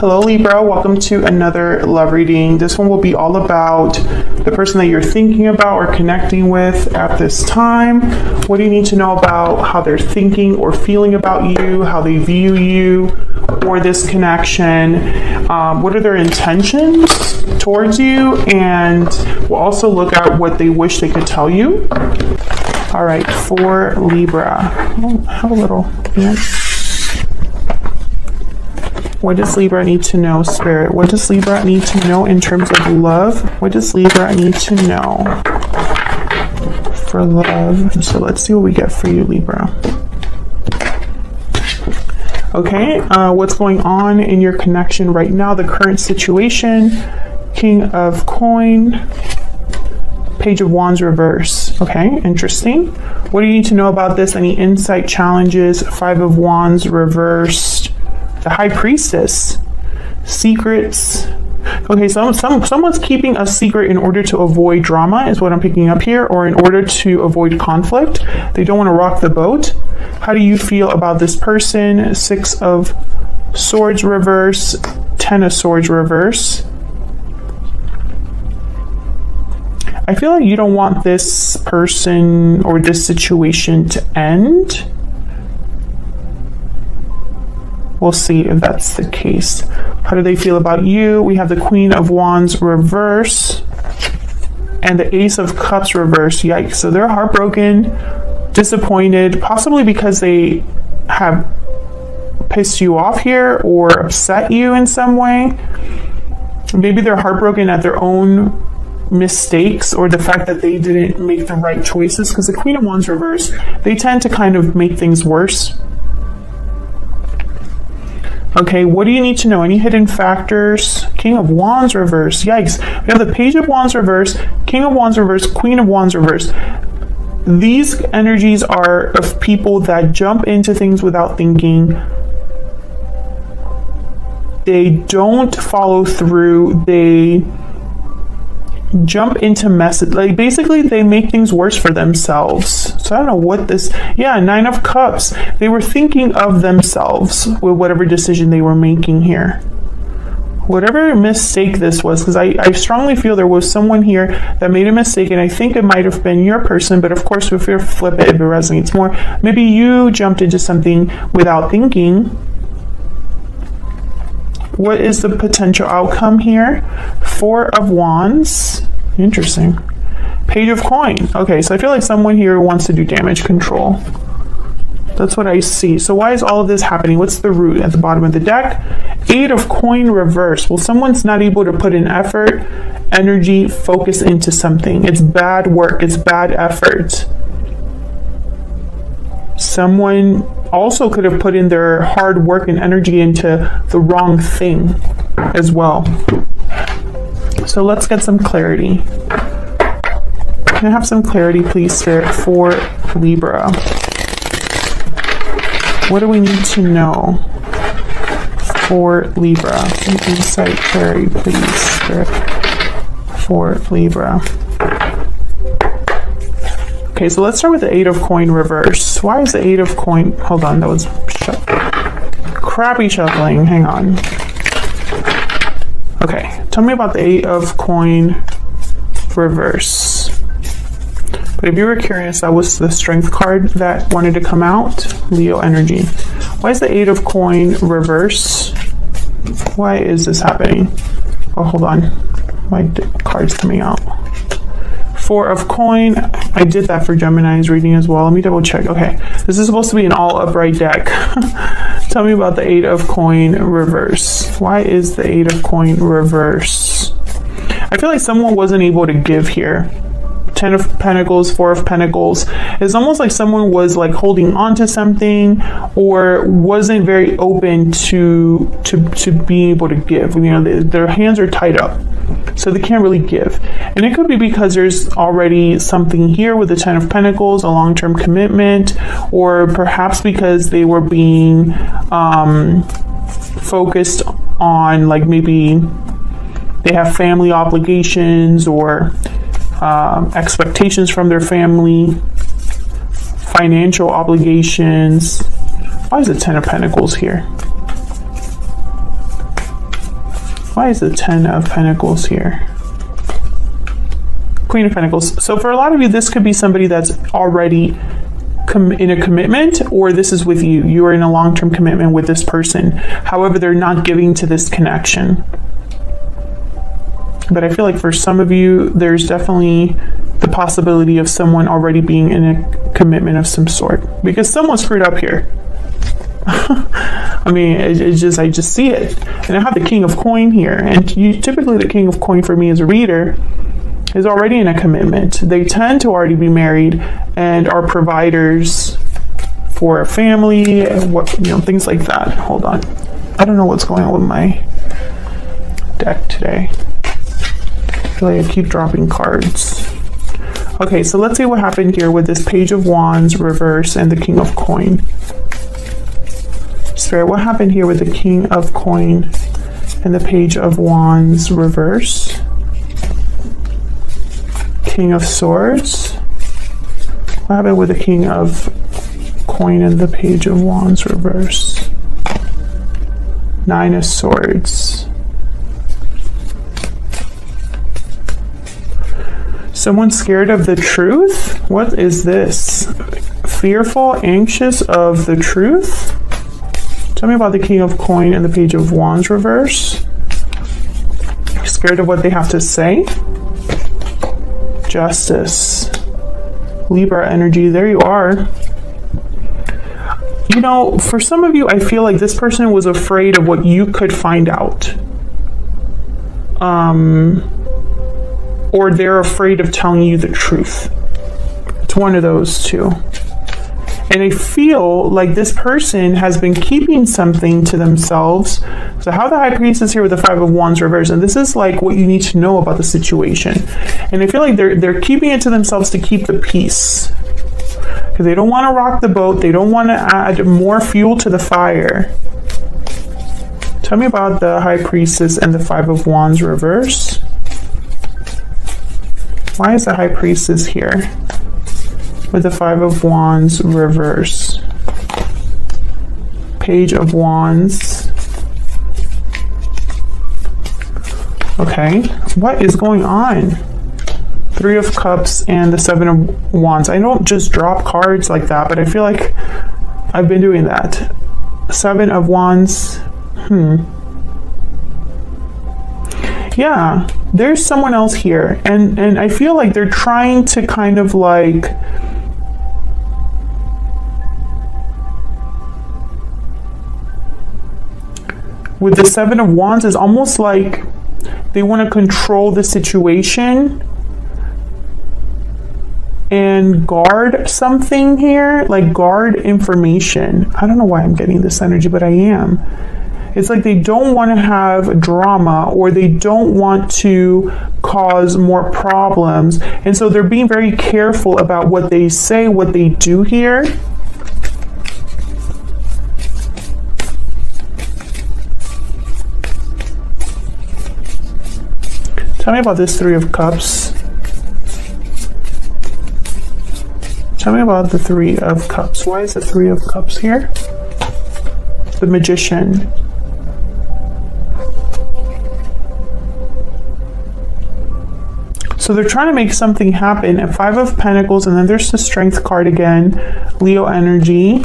Hello Libra, welcome to another love reading. This one will be all about the person that you're thinking about or connecting with at this time. What do you need to know about how they're thinking or feeling about you, how they view you or this connection? What are their intentions towards you? And we'll also look at what they wish they could tell you. All right, for Libra, have a little, yeah. What does Libra need to know, Spirit? What does Libra need to know in terms of love? What does Libra need to know for love? So let's see what we get for you, Libra. Okay, what's going on in your connection right now? The current situation, King of Coin, Page of Wands reverse. Okay, interesting. What do you need to know about this? Any insight, challenges? Five of Wands reversed. The High Priestess, secrets. Okay, someone's keeping a secret in order to avoid drama is what I'm picking up here, or in order to avoid conflict. They don't want to rock the boat. How do you feel about this person? Six of Swords reverse, 10 of Swords reverse. I feel like you don't want this person or this situation to end. We'll see if that's the case. How do they feel about you? We have the Queen of Wands reverse and the Ace of Cups reverse. Yikes. So they're heartbroken, disappointed, possibly because they have pissed you off here or upset you in some way. Maybe they're heartbroken at their own mistakes or the fact that they didn't make the right choices, because the Queen of Wands reverse, they tend to kind of make things worse. Okay, what do you need to know? Any hidden factors? King of Wands reverse. Yikes. We have the Page of Wands reverse, King of Wands reverse, Queen of Wands reverse. These energies are of people that jump into things without thinking. They don't follow through. They jump into messes. Like basically they make things worse for themselves. So I don't know what this, yeah, Nine of Cups. They were thinking of themselves with whatever decision they were making here. Whatever mistake this was, because I strongly feel there was someone here that made a mistake, and I think it might have been your person, but of course if you flip it, if it resonates more, maybe you jumped into something without thinking. What is the potential outcome here? Four of Wands. Interesting. Page of Coin. Okay, so I feel like someone here wants to do damage control. That's what I see. So why is all of this happening? What's the root at the bottom of the deck? Eight of Coin reverse. Well, someone's not able to put in effort, energy, focus into something. It's bad work. It's bad effort. Someone also could have put in their hard work and energy into the wrong thing as well. So let's get some clarity. Can I have some clarity, please, Spirit, for Libra? What do we need to know for Libra? Some insight, clarity, please, Spirit, for Libra. Okay, so let's start with the Eight of Coin reverse. Why is the Eight of Coin? Hold on, that was crappy shuffling. Hang on. Okay, tell me about the Eight of Coin reverse. But if you were curious, that was the Strength card that wanted to come out. Leo energy. Why is the Eight of Coin reverse? Why is this happening? Oh, hold on. My card's coming out. Four of Coin. I did that for Gemini's reading as well. Let me double check. Okay, this is supposed to be an all upright deck. Tell me about the Eight of Coin reverse. Why is the Eight of Coin reverse? I feel like someone wasn't able to give here. 10 of Pentacles, 4 of Pentacles. It's almost like someone was like holding on to something or wasn't very open to being able to give. You know, their hands are tied up, so they can't really give. And it could be because there's already something here with the 10 of Pentacles, a long-term commitment, or perhaps because they were being focused on, like, maybe they have family obligations or expectations from their family, financial obligations. Why is the 10 of Pentacles here? Why is the 10 of Pentacles here? Queen of Pentacles. So for a lot of you, this could be somebody that's already in a commitment, or this is with you. You are in a long-term commitment with this person. However, they're not giving to this connection. But I feel like for some of you, there's definitely the possibility of someone already being in a commitment of some sort, because someone screwed up here. I mean, I just see it. And I have the King of Coin here, and typically the King of Coin for me as a reader is already in a commitment. They tend to already be married and are providers for a family, and what, things like that. Hold on, I don't know what's going on with my deck today. I feel like I keep dropping cards. Okay, so let's see what happened here with this Page of Wands reverse and the King of Coin. Spirit, what happened here with the King of Coin and the Page of Wands reverse? King of Swords. What happened with the King of Coin and the Page of Wands reverse? Nine of Swords. Someone scared of the truth? What is this? Fearful, anxious of the truth? Tell me about the King of Coin and the Page of Wands reverse. Scared of what they have to say? Justice. Libra energy, there you are. For some of you, I feel like this person was afraid of what you could find out. Or they're afraid of telling you the truth. It's one of those two. And I feel like this person has been keeping something to themselves. So how the High Priestess here with the Five of Wands reverse, and this is like what you need to know about the situation. And I feel like they're keeping it to themselves to keep the peace, because they don't want to rock the boat. They don't want to add more fuel to the fire. Tell me about the High Priestess and the Five of Wands reverse. Why is the High Priestess here with the Five of Wands reverse? Page of Wands. Okay, what is going on? Three of Cups and the Seven of Wands. I don't just drop cards like that, but I feel like I've been doing that. Seven of Wands. Yeah, there's someone else here, and I feel like they're trying to kind of like with the Seven of Wands, is almost like they want to control the situation and guard something here, like guard information. I don't know why I'm getting this energy, but I am. It's like they don't want to have drama, or they don't want to cause more problems. And so they're being very careful about what they say, what they do here. Tell me about this Three of Cups. Tell me about the Three of Cups. Why is the Three of Cups here? The Magician. So they're trying to make something happen. And Five of Pentacles, and then there's the Strength card again, Leo energy,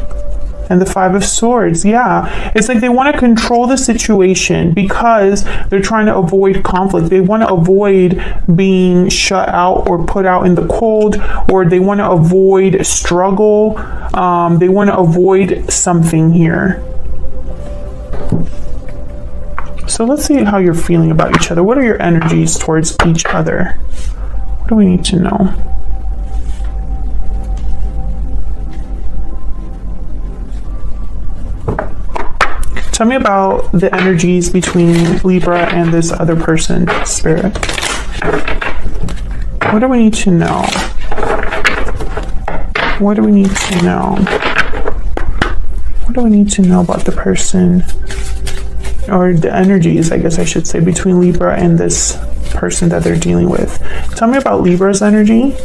and the Five of Swords. Yeah, it's like they want to control the situation because they're trying to avoid conflict. They want to avoid being shut out or put out in the cold, or they want to avoid struggle. They want to avoid something here. So let's see how you're feeling about each other. What are your energies towards each other? What do we need to know? Tell me about the energies between Libra and this other person, Spirit. What do we need to know? What do we need to know? What do we need to know about the person? Or the energies, I guess I should say, between Libra and this person that they're dealing with. Tell me about Libra's energy.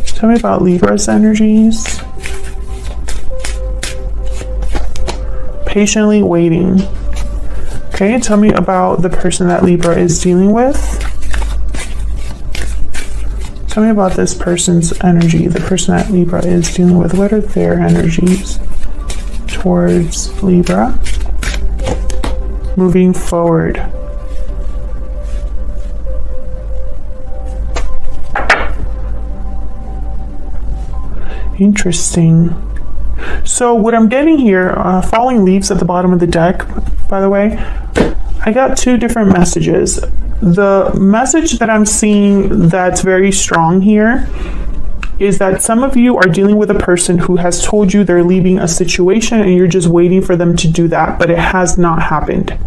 Tell me about Libra's energies. patiently waiting. Okay, tell me about the person that Libra is dealing with. Tell me about this person's energy, the person that Libra is dealing with. What are their energies towards Libra? Moving forward. Interesting. So what I'm getting here, falling leaves at the bottom of the deck, by the way, I got two different messages. The message that I'm seeing that's very strong here is that some of you are dealing with a person who has told you they're leaving a situation and you're just waiting for them to do that, but it has not happened.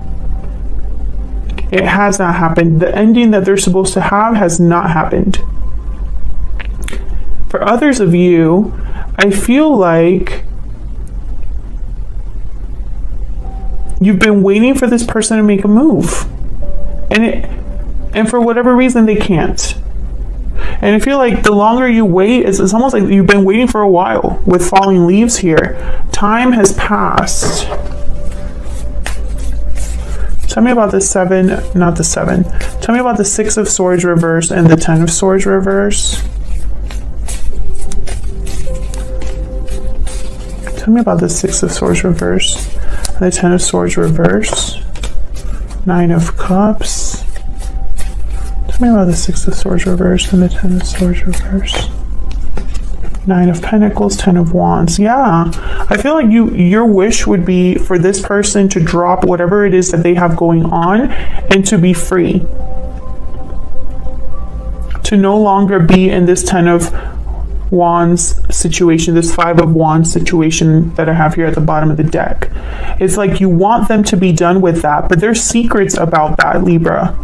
It has not happened. The ending that they're supposed to have has not happened. For others of you, I feel like you've been waiting for this person to make a move. And for whatever reason, they can't. And I feel like the longer you wait, it's almost like you've been waiting for a while with falling leaves here. Time has passed. Tell me about the seven, not the seven. Tell me about the 6 of Swords reverse and the 10 of Swords reverse. Tell me about the 6 of Swords reverse, the 10 of Swords reverse, 9 of Cups. Tell me about the 6 of Swords reverse and the 10 of Swords reverse, 9 of Pentacles, 10 of Wands. Yeah, I feel like your wish would be for this person to drop whatever it is that they have going on and to be free. To no longer be in this 10 of Wands situation, this 5 of Wands situation that I have here at the bottom of the deck. It's like you want them to be done with that, but there's secrets about that, Libra.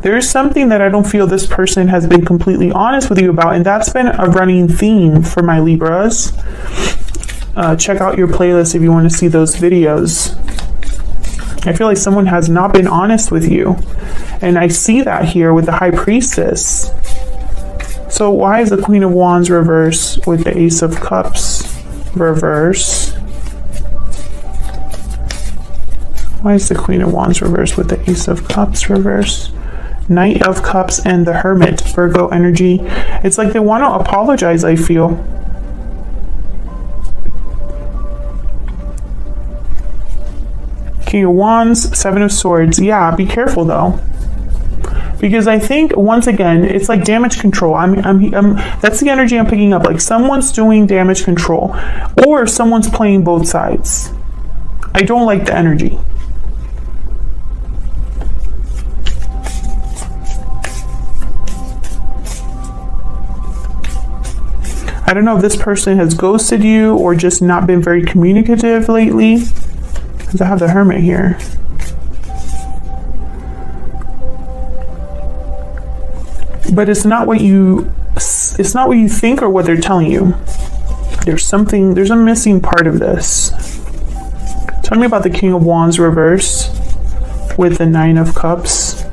There's something that I don't feel this person has been completely honest with you about, and that's been a running theme for my Libras. Check out your playlist if you want to see those videos. I feel like someone has not been honest with you, and I see that here with the High Priestess. So why is the Queen of Wands reverse with the Ace of Cups reverse? Why is the Queen of Wands reverse with the Ace of Cups reverse? Knight of Cups and the Hermit, Virgo energy. It's like they want to apologize, I feel. King of Wands, 7 of Swords. Yeah, be careful though. Because I think, once again, it's like damage control. That's the energy I'm picking up. Like someone's doing damage control or someone's playing both sides. I don't like the energy. I don't know if this person has ghosted you or just not been very communicative lately. Because I have the Hermit here. But it's not what you think or what they're telling you. There's a missing part of this. Tell me about the King of Wands reverse with the 9 of Cups.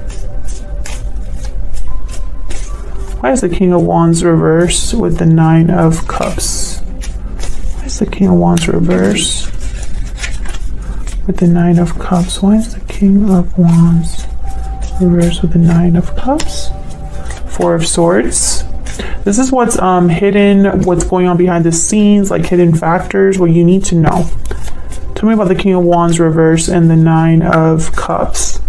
Why is the King of Wands reverse with the 9 of Cups? Why is the King of Wands reverse with the 9 of Cups? Why is the King of Wands reverse with the 9 of Cups? 4 of Swords. This is what's hidden, what's going on behind the scenes, like hidden factors, what you need to know. Tell me about the King of Wands reverse and the 9 of Cups.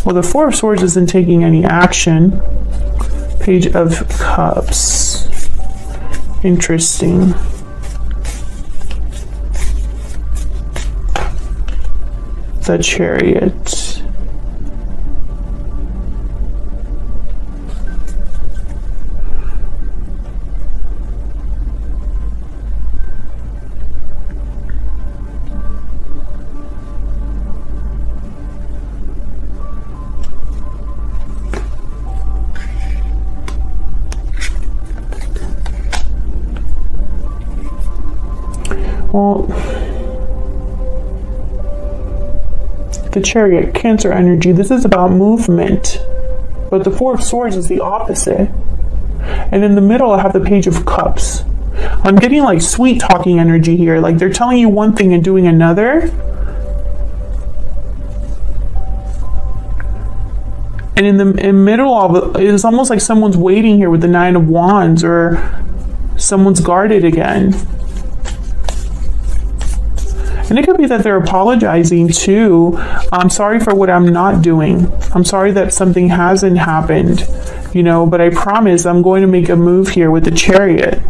Well, the 4 of Swords isn't taking any action. Page of Cups. Interesting. The Chariot. Well, the Chariot, Cancer energy, this is about movement. But the 4 of Swords is the opposite. And in the middle, I have the Page of Cups. I'm getting like sweet talking energy here. Like they're telling you one thing and doing another. And in the middle of it, it's almost like someone's waiting here with the 9 of Wands, or someone's guarded again. And it could be that they're apologizing too. I'm sorry for what I'm not doing. I'm sorry that something hasn't happened, you know, but I promise I'm going to make a move here with the Chariot.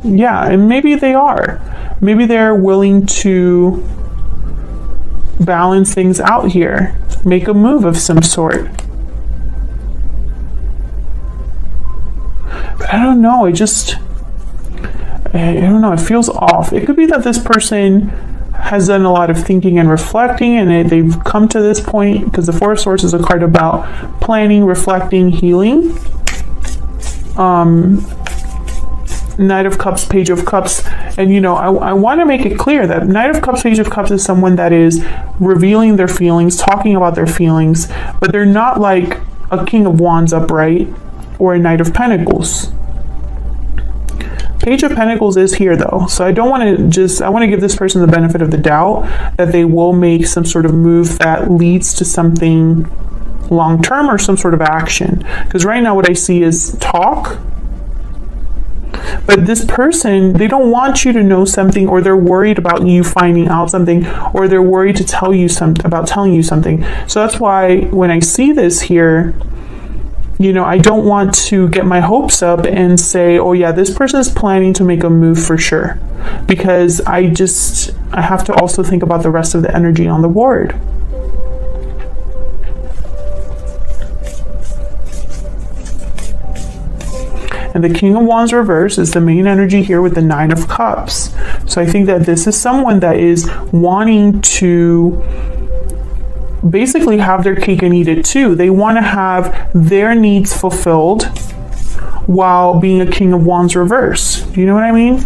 Yeah, and maybe they are. Maybe they're willing to balance things out here. Make a move of some sort. But I don't know. I don't know, it feels off. It could be that this person has done a lot of thinking and reflecting, and they've come to this point, because the Four of Swords is a card about planning, reflecting, healing. Knight of Cups, Page of Cups, and you know, I want to make it clear that Knight of Cups, Page of Cups is someone that is revealing their feelings, talking about their feelings, but they're not like a King of Wands upright or a Knight of Pentacles. Page of Pentacles is here though, so I don't want to I want to give this person the benefit of the doubt that they will make some sort of move that leads to something long-term or some sort of action. Because right now what I see is talk, but this person, they don't want you to know something, or they're worried about you finding out something, or they're worried to tell you telling you something. So that's why when I see this here, you know, I don't want to get my hopes up and say, oh yeah, this person is planning to make a move for sure. Because I have to also think about the rest of the energy on the board. And the King of Wands reverse is the main energy here with the 9 of Cups. So I think that this is someone that is wanting to basically have their cake and eat it too. They want to have their needs fulfilled while being a King of Wands reverse. Do you know what I mean?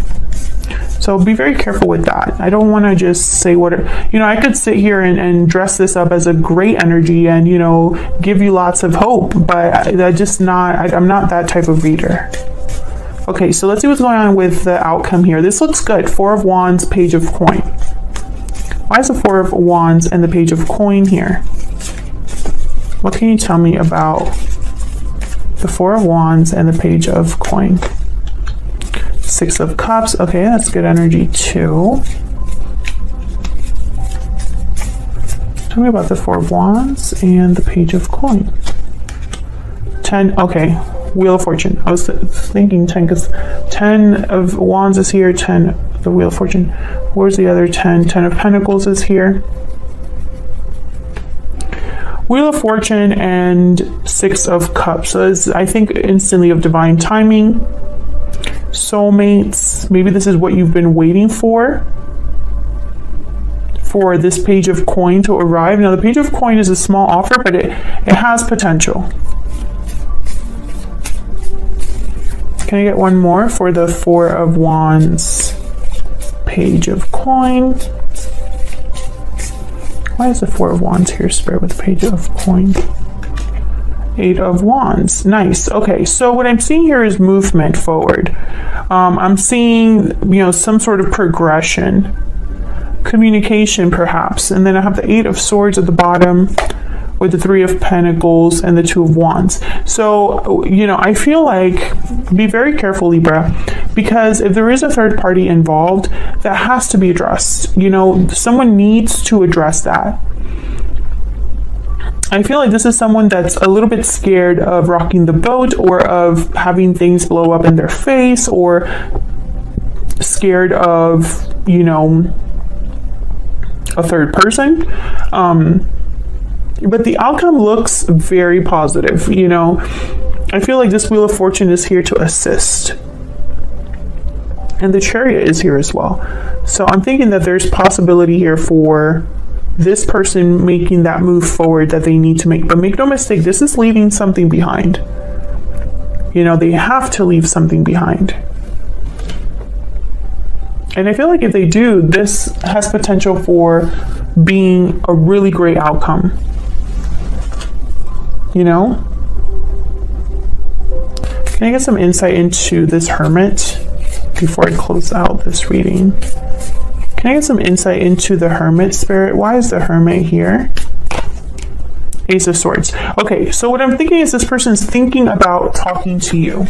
So be very careful with that. I don't want to just say you know, I could sit here and dress this up as a great energy and, you know, give you lots of hope, but I'm not that type of reader. Okay, so let's see what's going on with the outcome here. This looks good. 4 of Wands, Page of Coin. Why is the 4 of Wands and the Page of Coin here? What can you tell me about the 4 of Wands and the Page of Coin? 6 of Cups. Okay, that's good energy too. Tell me about the 4 of Wands and the Page of Coin. 10. Okay, Wheel of Fortune. I was thinking 10 because 10 of Wands is here, 10 the Wheel of Fortune. Where's the other 10? 10 of Pentacles is here. Wheel of Fortune and 6 of Cups. So it's, I think, instantly of divine timing. Soulmates. Maybe this is what you've been waiting for this Page of Coin to arrive. Now the Page of Coin is a small offer, but it has potential. Can I get one more for the 4 of Wands, Page of Coin? Why is the 4 of Wands here, Spirit, with the Page of Coin? 8 of Wands. Nice. Okay, so what I'm seeing here is movement forward. I'm seeing, you know, some sort of progression, communication perhaps, and then I have the 8 of Swords at the bottom with the 3 of Pentacles and the 2 of Wands. So, you know, I feel like be very careful, Libra, because if there is a third party involved, that has to be addressed. You know, someone needs to address that. I feel like this is someone that's a little bit scared of rocking the boat, or of having things blow up in their face, or scared of, you know, a third person. But the outcome looks very positive, you know. I feel like this Wheel of Fortune is here to assist. And the Chariot is here as well. So I'm thinking that there's possibility here for this person making that move forward that they need to make. But make no mistake, this is leaving something behind. You know, they have to leave something behind. And I feel like if they do, this has potential for being a really great outcome. You know? Can I get some insight into this Hermit before I close out this reading? Can I get some insight into the Hermit, Spirit? Why is the Hermit here? Ace of Swords. Okay, so what I'm thinking is this person's thinking about talking to you.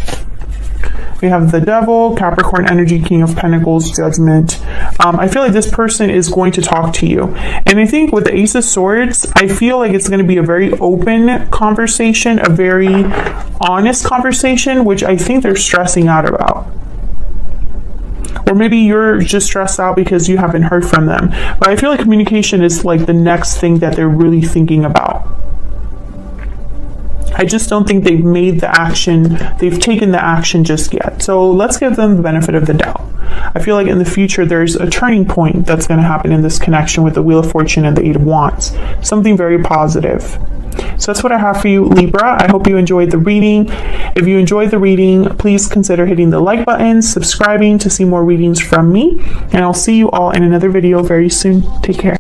We have the Devil, Capricorn energy, King of Pentacles, Judgment. I feel like this person is going to talk to you. And I think with the Ace of Swords, I feel like it's going to be a very open conversation, a very honest conversation, which I think they're stressing out about. Or maybe you're just stressed out because you haven't heard from them. But I feel like communication is like the next thing that they're really thinking about. I just don't think they've made the action, they've taken the action just yet. So let's give them the benefit of the doubt. I feel like in the future, there's a turning point that's going to happen in this connection with the Wheel of Fortune and the Eight of Wands. Something very positive. So that's what I have for you, Libra. I hope you enjoyed the reading. If you enjoyed the reading, please consider hitting the like button, subscribing to see more readings from me, and I'll see you all in another video very soon. Take care.